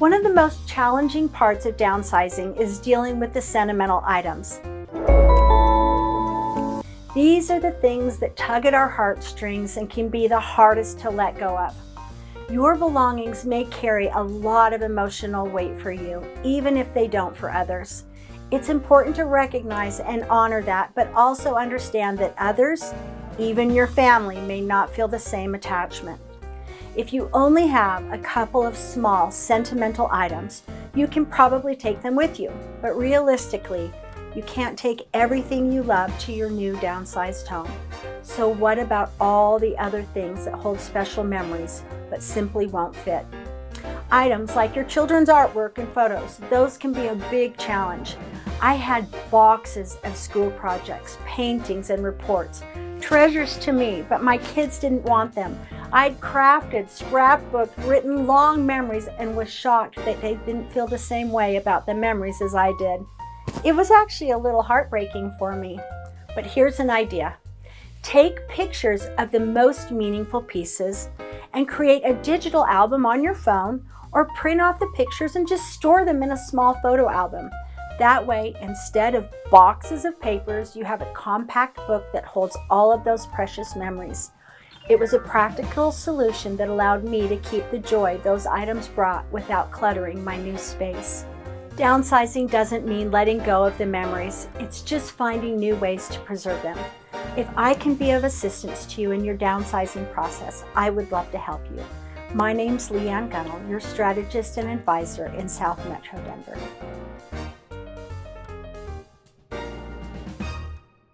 One of the most challenging parts of downsizing is dealing with the sentimental items. These are the things that tug at our heartstrings and can be the hardest to let go of. Your belongings may carry a lot of emotional weight for you, even if they don't for others. It's important to recognize and honor that, but also understand that others, even your family, may not feel the same attachment. If you only have a couple of small sentimental items, you can probably take them with you, but realistically, you can't take everything you love to your new downsized home. So what about all the other things that hold special memories but simply won't fit? Items like your children's artwork and photos, those can be a big challenge. I had boxes of school projects, paintings, and reports, treasures to me, but my kids didn't want them. I'd crafted, scrapbooked, written long memories and was shocked that they didn't feel the same way about the memories as I did. It was actually a little heartbreaking for me, but here's an idea. Take pictures of the most meaningful pieces and create a digital album on your phone, or print off the pictures and just store them in a small photo album. That way, instead of boxes of papers, you have a compact book that holds all of those precious memories. It was a practical solution that allowed me to keep the joy those items brought without cluttering my new space. Downsizing doesn't mean letting go of the memories. It's just finding new ways to preserve them. If I can be of assistance to you in your downsizing process, I would love to help you. My name's LeAnn Gunnell, your strategist and advisor in South Metro Denver.